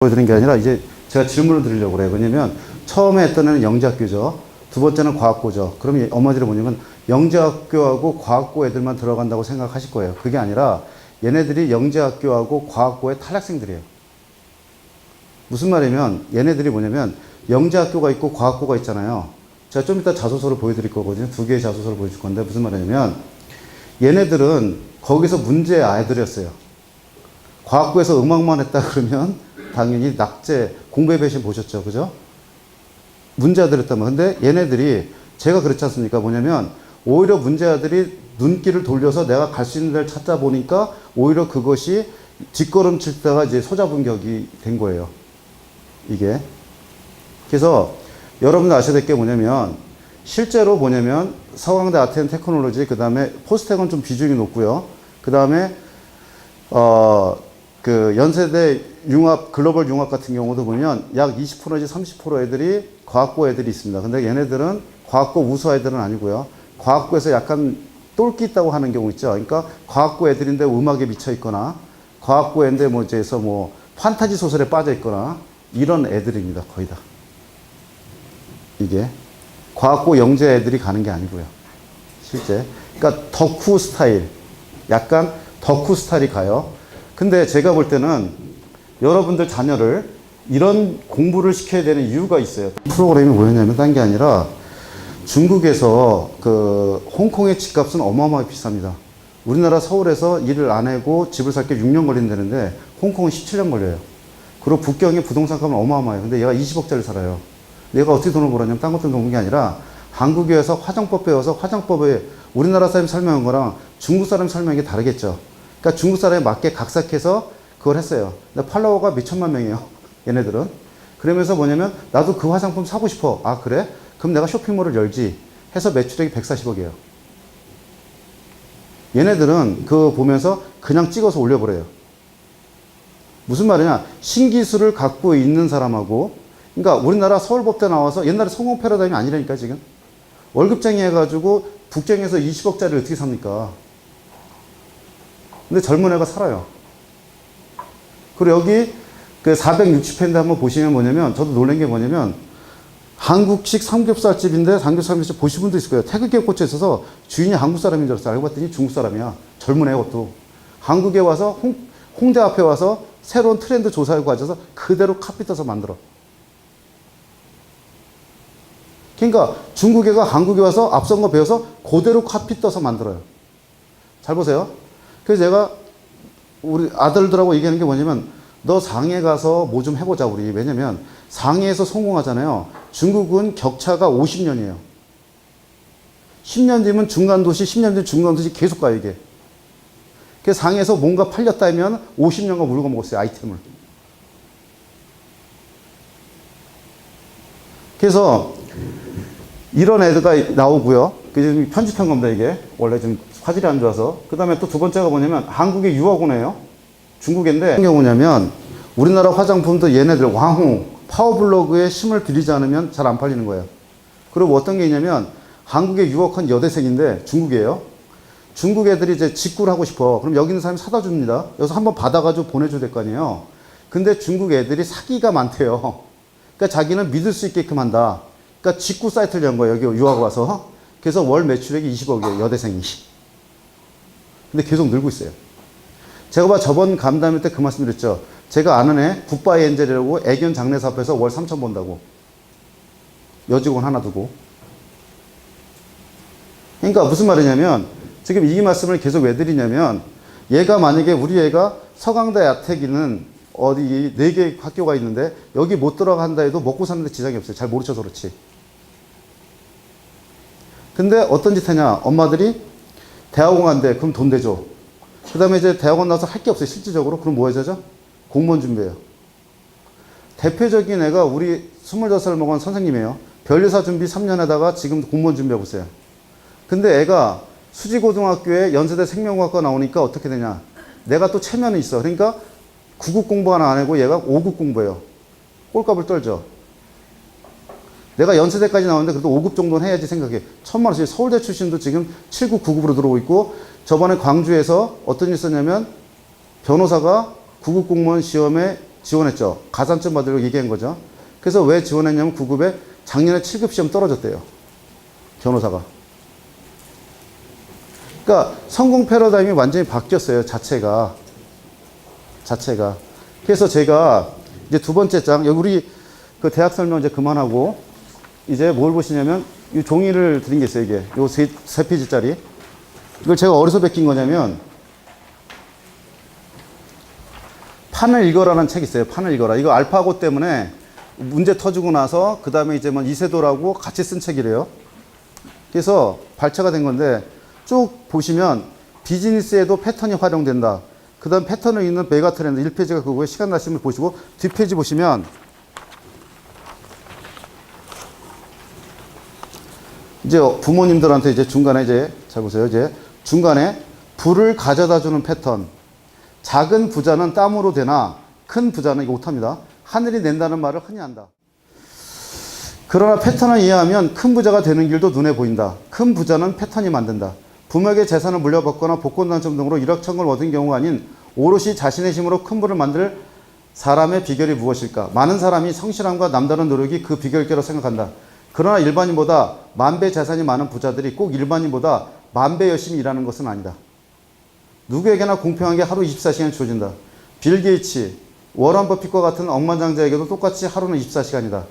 보여드리는 게 아니라 이제 제가 질문을 드리려고 그래요. 왜냐면 처음에 했던 애는 영재학교죠. 두 번째는 과학고죠. 그럼 엄마들이 뭐냐면 영재학교하고 과학고 애들만 들어간다고 생각하실 거예요. 그게 아니라 얘네들이 영재학교하고 과학고의 탈학생들이에요. 무슨 말이면 얘네들이 뭐냐면 영재학교가 있고 과학고가 있잖아요. 제가 좀 이따 자소서를 보여드릴 거거든요. 두 개의 자소서를 보여줄 건데 무슨 말이냐면 얘네들은 거기서 문제 아이들이었어요. 과학고에서 음악만 했다 그러면 당연히 낙제, 공부의 배신 보셨죠. 그죠? 문제아들이었단 말이에요. 근데 얘네들이 제가 그렇지 않습니까? 뭐냐면 오히려 문제아들이 눈길을 돌려서 내가 갈 수 있는 데를 찾다 보니까 오히려 그것이 뒷걸음칠 때가 이제 소자분격이 된 거예요. 이게. 그래서 여러분들 아셔야 될 게 뭐냐면 실제로 뭐냐면 서강대 아트앤테크놀로지 그 다음에 포스텍은 좀 비중이 높고요. 그 다음에 그 연세대 융합, 글로벌 융합 같은 경우도 보면 약 20% 내지 30% 애들이 과학고 애들이 있습니다. 근데 얘네들은 과학고 우수 애들은 아니고요. 과학고에서 약간 똘끼 있다고 하는 경우 있죠. 그러니까 과학고 애들인데 음악에 미쳐 있거나 과학고 애인데 뭐 이제서 뭐 판타지 소설에 빠져 있거나 이런 애들입니다. 거의 다. 이게 과학고 영재 애들이 가는 게 아니고요. 실제. 그러니까 덕후 스타일. 약간 덕후 스타일이 가요. 근데 제가 볼 때는 여러분들 자녀를 이런 공부를 시켜야 되는 이유가 있어요. 프로그램이 뭐였냐면 딴 게 아니라 중국에서 그 홍콩의 집값은 어마어마하게 비쌉니다. 우리나라 서울에서 일을 안 하고 집을 살 게 6년 걸린다는데 홍콩은 17년 걸려요. 그리고 북경의 부동산 값은 어마어마해요. 근데 얘가 20억짜리 살아요. 얘가 어떻게 돈을 벌었냐면 딴 것 때문에 버는 게 아니라 한국에 와서 화정법 배워서 화정법에 우리나라 사람이 설명한 거랑 중국 사람이 설명한 게 다르겠죠. 그러니까 중국 사람에 맞게 각색해서 그걸 했어요. 근데 팔로워가 몇 천만 명이에요. 얘네들은. 그러면서 뭐냐면 나도 그 화장품 사고 싶어. 아 그래? 그럼 내가 쇼핑몰을 열지. 해서 매출액이 140억이에요. 얘네들은 그거 보면서 그냥 찍어서 올려버려요. 무슨 말이냐? 신기술을 갖고 있는 사람하고 그러니까 우리나라 서울법대 나와서 옛날에 성공 패러다임이 아니라니까 지금. 월급쟁이 해가지고 북경에서 20억짜리 어떻게 삽니까? 근데 젊은 애가 살아요. 그리고 여기 그 460회인데 한번 보시면 뭐냐면 저도 놀란 게 뭐냐면 한국식 삼겹살집인데 삼겹살집 보신 분도 있을 거예요. 태극기에 꽂혀 있어서 주인이 한국 사람인 줄 알았어요. 알고 봤더니 중국 사람이야. 젊은 애 그것도. 한국에 와서 홍대 앞에 와서 새로운 트렌드 조사하고 가져서 그대로 카피 떠서 만들어. 그러니까 중국 애가 한국에 와서 앞선 거 배워서 그대로 카피 떠서 만들어요. 잘 보세요. 그래서 제가 우리 아들들하고 얘기하는 게 뭐냐면 너 상해 가서 뭐 좀 해보자 우리. 왜냐면 상해에서 성공하잖아요. 중국은 격차가 50년이에요. 10년 뒤면 중간도시, 10년 뒤면 중간도시 계속 가요 이게. 그래서 상해에서 뭔가 팔렸다면 50년간 물고 먹었어요 아이템을. 그래서 이런 애가 나오고요. 그 편집한 겁니다 이게. 원래 좀 화질이 안 좋아서. 그 다음에 또 두 번째가 뭐냐면 한국에 유학 온 애예요. 중국인데 어떤 경우냐면 우리나라 화장품도 얘네들 왕후, 파워블로그에 힘을 빌리지 않으면 잘 안 팔리는 거예요. 그리고 어떤 게 있냐면 한국에 유학한 여대생인데 중국이에요. 중국 애들이 이제 직구를 하고 싶어. 그럼 여기 있는 사람이 사다 줍니다. 여기서 한번 받아가지고 보내줘야 될 거 아니에요. 근데 중국 애들이 사기가 많대요. 그러니까 자기는 믿을 수 있게끔 한다. 그러니까 직구 사이트를 연 거예요. 여기 유학 와서. 그래서 월 매출액이 20억이에요. 여대생이. 근데 계속 늘고 있어요. 제가 저번 간담회 때 그 말씀 드렸죠. 제가 아는 애 굿바이 엔젤이라고 애견 장례 사업에서 월 3천 번다고. 여직원 하나 두고. 그러니까 무슨 말이냐면 지금 이 말씀을 계속 왜 드리냐면 얘가 만약에 우리 애가 서강대 야택이는 어디 4개 학교가 있는데 여기 못 들어간다 해도 먹고 사는데 지장이 없어요. 잘 모르셔서 그렇지. 근데 어떤 짓 하냐. 엄마들이 대학원 간대. 그럼 돈 대줘. 그 다음에 이제 대학원 나와서 할 게 없어요. 실질적으로. 그럼 뭐 해야 되죠? 공무원 준비해요. 대표적인 애가 우리 25살 먹은 선생님이에요. 변리사 준비 3년 하다가 지금 공무원 준비하고 있어요. 근데 애가 수지고등학교에 연세대 생명과학과 나오니까 어떻게 되냐. 내가 또 체면이 있어. 그러니까 9급 공부 하나 안 하고 얘가 5급 공부해요. 꼴값을 떨죠. 내가 연세대까지 나오는데 그래도 5급 정도는 해야지 생각해. 1,000만 원씩. 서울대 출신도 지금 7급, 9급으로 들어오고 있고 저번에 광주에서 어떤 일이 있었냐면 변호사가 9급 공무원 시험에 지원했죠. 가산점 받으려고 얘기한 거죠. 그래서 왜 지원했냐면 9급에 작년에 7급 시험 떨어졌대요. 변호사가. 그러니까 성공 패러다임이 완전히 바뀌었어요. 자체가. 그래서 제가 이제 두 번째 장, 여기 우리 그 대학 설명 이제 그만하고 이제 뭘 보시냐면 이 종이를 드린 게 있어요. 이게 요 세 페이지짜리. 이걸 제가 어디서 베낀 거냐면 판을 읽어라는 책이 있어요. 판을 읽어라. 이거 알파고 때문에 문제 터지고 나서 그 다음에 이제 뭐 이세돌하고 같이 쓴 책이래요. 그래서 발췌가 된 건데 쭉 보시면 비즈니스에도 패턴이 활용된다. 그 다음 패턴을 읽는 메가 트렌드 1페이지가 그거에 시간 나시면 보시고 뒷페이지 보시면 이제 부모님들한테 이제 중간에 이제 잘 보세요. 이제 중간에 부를 가져다 주는 패턴. 작은 부자는 땀으로 되나 큰 부자는 이거 못합니다. 하늘이 낸다는 말을 흔히 한다. 그러나 패턴을 이해하면 큰 부자가 되는 길도 눈에 보인다. 큰 부자는 패턴이 만든다. 부모에게 재산을 물려받거나 복권 당첨 등으로 일확천금을 얻은 경우가 아닌 오롯이 자신의 힘으로 큰 부를 만들 사람의 비결이 무엇일까? 많은 사람이 성실함과 남다른 노력이 그 비결이라고 생각한다. 그러나 일반인보다 10,000배 재산이 많은 부자들이 꼭 일반인보다 10,000배 열심히 일하는 것은 아니다. 누구에게나 공평하게 하루 24시간이 주어진다. 빌 게이츠, 워런 버핏과 같은 억만장자에게도 똑같이 하루는 24시간이다.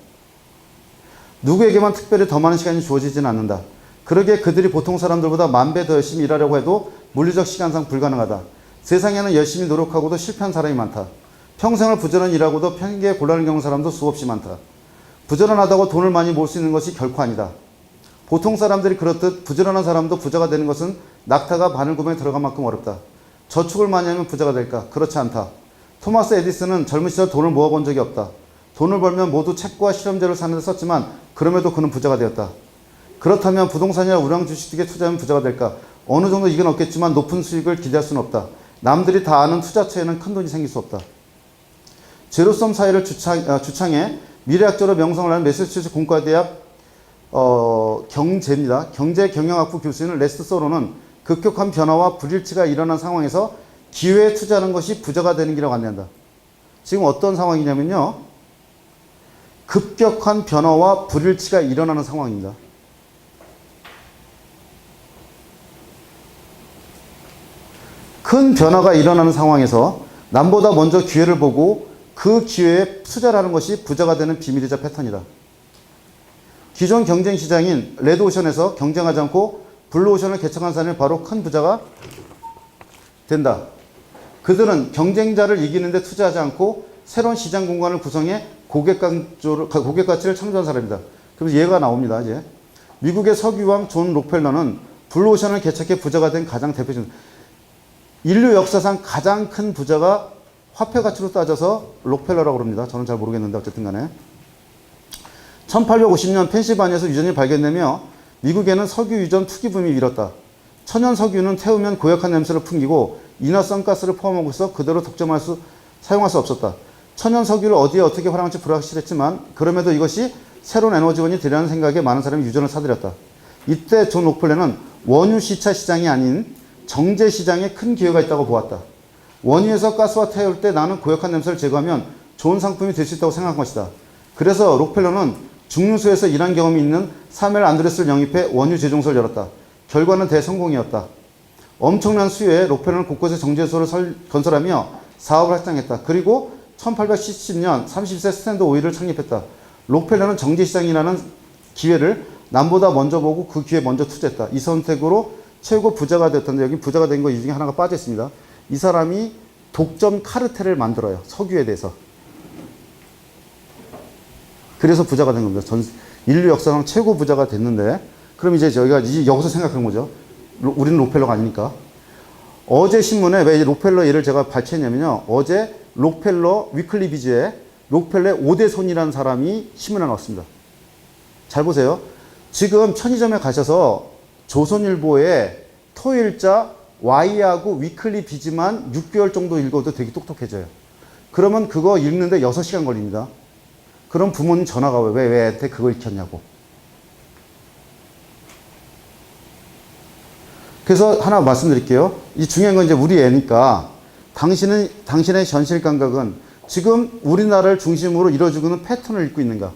누구에게만 특별히 더 많은 시간이 주어지지는 않는다. 그러기에 그들이 보통 사람들보다 10,000배 더 열심히 일하려고 해도 물리적 시간상 불가능하다. 세상에는 열심히 노력하고도 실패한 사람이 많다. 평생을 부지런히 일하고도 편기에 곤란을 겪는 사람도 수없이 많다. 부지런하다고 돈을 많이 모을 수 있는 것이 결코 아니다. 보통 사람들이 그렇듯 부지런한 사람도 부자가 되는 것은 낙타가 바늘구멍에 들어간 만큼 어렵다. 저축을 많이 하면 부자가 될까? 그렇지 않다. 토마스 에디슨은 젊은 시절 돈을 모아본 적이 없다. 돈을 벌면 모두 책과 실험제를 사는 데 썼지만 그럼에도 그는 부자가 되었다. 그렇다면 부동산이나 우량 주식 등에 투자하면 부자가 될까? 어느 정도 이익은 없겠지만 높은 수익을 기대할 수는 없다. 남들이 다 아는 투자처에는 큰 돈이 생길 수 없다. 제로섬 사회를 주창해 미래학자로 명성을 하는 매사추세츠 공과대학 경제입니다. 경제경영학부 교수인 레스트 소로는 급격한 변화와 불일치가 일어난 상황에서 기회에 투자하는 것이 부자가 되는 길이라고 안내한다. 지금 어떤 상황이냐면요. 급격한 변화와 불일치가 일어나는 상황입니다. 큰 변화가 일어나는 상황에서 남보다 먼저 기회를 보고 그 기회에 투자를 하는 것이 부자가 되는 비밀이자 패턴이다. 기존 경쟁시장인 레드오션에서 경쟁하지 않고 블루오션을 개척한 사람이 바로 큰 부자가 된다. 그들은 경쟁자를 이기는 데 투자하지 않고 새로운 시장 공간을 구성해 고객 가치를 창조한 사람이다. 그래서 예가 나옵니다. 이제 미국의 석유왕 존 록펠러는 블루오션을 개척해 부자가 된 가장 대표적인 인류 역사상 가장 큰 부자가 화폐 가치로 따져서 록펠러라고 합니다. 저는 잘 모르겠는데 어쨌든 간에 1850년 펜실바니아에서 유전이 발견되며 미국에는 석유 유전 투기 붐이 일었다. 천연 석유는 태우면 고약한 냄새를 풍기고 인화성 가스를 포함하고 있어 그대로 사용할 수 없었다. 천연 석유를 어디에 어떻게 활용할지 불확실했지만 그럼에도 이것이 새로운 에너지원이 되려는 생각에 많은 사람이 유전을 사들였다. 이때 존 록펠러는 원유 시차 시장이 아닌 정제 시장에 큰 기회가 있다고 보았다. 원유에서 가스와 태울 때 나는 고약한 냄새를 제거하면 좋은 상품이 될 수 있다고 생각한 것이다. 그래서 록펠러는 중류소에서 일한 경험이 있는 사멜 안드레스를 영입해 원유 제조소를 열었다. 결과는 대성공이었다. 엄청난 수요에 록펠러는 곳곳에 정제소를 건설하며 사업을 확장했다. 그리고 1870년 30세 스탠드 오일을 창립했다. 록펠러는 정제시장이라는 기회를 남보다 먼저 보고 그 기회에 먼저 투자했다. 이 선택으로 최고 부자가 되었던데 여기 부자가 된 거 이 중에 하나가 빠져 있습니다. 이 사람이 독점 카르텔을 만들어요. 석유에 대해서. 그래서 부자가 된 겁니다. 인류 역사상 최고 부자가 됐는데 그럼 이제 저희가 여기서 생각한 거죠. 우리는 록펠러가 아니니까. 어제 신문에 왜 록펠러 예를 제가 발췌했냐면요. 어제 록펠러 위클리 비즈에 록펠러의 5대 손이라는 사람이 신문에 나왔습니다. 잘 보세요. 지금 편의점에 가셔서 조선일보의 토일자 Y하고 위클리 비즈만 6개월 정도 읽어도 되게 똑똑해져요. 그러면 그거 읽는데 6시간 걸립니다. 그럼 부모님 전화가 와요. 왜 애한테 그거 읽혔냐고. 그래서 하나 말씀드릴게요. 이 중요한 건 이제 우리 애니까 당신의 현실 감각은 지금 우리나라를 중심으로 이루어지고 있는 패턴을 읽고 있는가?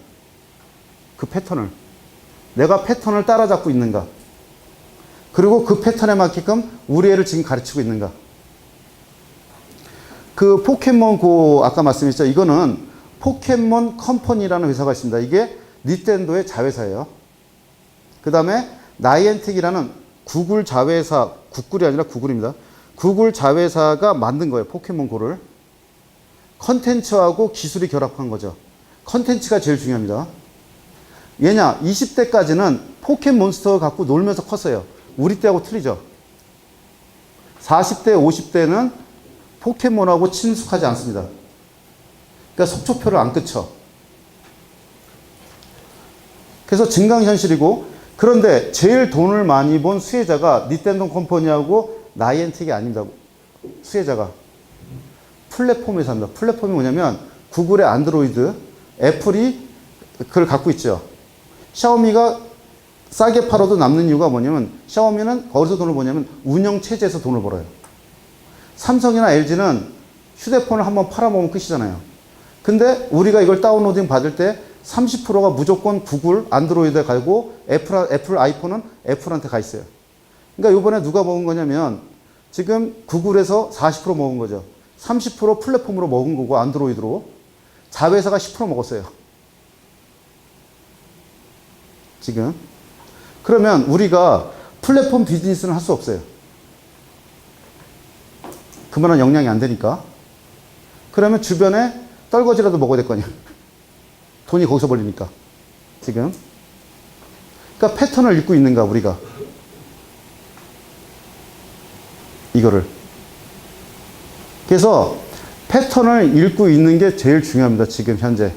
그 패턴을. 내가 패턴을 따라잡고 있는가? 그리고 그 패턴에 맞게끔 우리 애를 지금 가르치고 있는가? 그 포켓몬고 아까 말씀했죠. 이거는 포켓몬 컴퍼니라는 회사가 있습니다. 이게 닌텐도의 자회사예요. 그 다음에 나이엔틱이라는 구글 자회사, 구글이 아니라 구글입니다. 구글 자회사가 만든 거예요. 포켓몬고를. 컨텐츠하고 기술이 결합한 거죠. 컨텐츠가 제일 중요합니다. 왜냐? 20대까지는 포켓몬스터 갖고 놀면서 컸어요. 우리 때하고 틀리죠. 40대, 50대는 포켓몬하고 친숙하지 않습니다. 그러니까 속초표를 안 끊죠. 그래서 증강현실이고, 그런데 제일 돈을 많이 번 수혜자가 닌텐도 컴퍼니하고 나이엔틱이 아닙니다. 수혜자가 플랫폼 회사입니다. 플랫폼이 뭐냐면 구글의 안드로이드, 애플이 그걸 갖고 있죠. 샤오미가 싸게 팔아도 남는 이유가 뭐냐면 샤오미는 어디서 돈을 버냐면 운영체제에서 돈을 벌어요. 삼성이나 LG는 휴대폰을 한번 팔아먹으면 끝이잖아요. 근데 우리가 이걸 다운로딩 받을 때 30%가 무조건 구글 안드로이드에 가고 애플 아이폰은 애플한테 가 있어요. 그러니까 이번에 누가 먹은 거냐면 지금 구글에서 40% 먹은 거죠. 30% 플랫폼으로 먹은 거고 안드로이드로. 자회사가 10% 먹었어요. 지금. 그러면 우리가 플랫폼 비즈니스는 할 수 없어요. 그만한 역량이 안 되니까. 그러면 주변에 떨거지라도 먹어야 될 거냐. 돈이 거기서 벌리니까. 지금. 그러니까 패턴을 읽고 있는가, 우리가. 이거를. 그래서 패턴을 읽고 있는 게 제일 중요합니다. 지금 현재.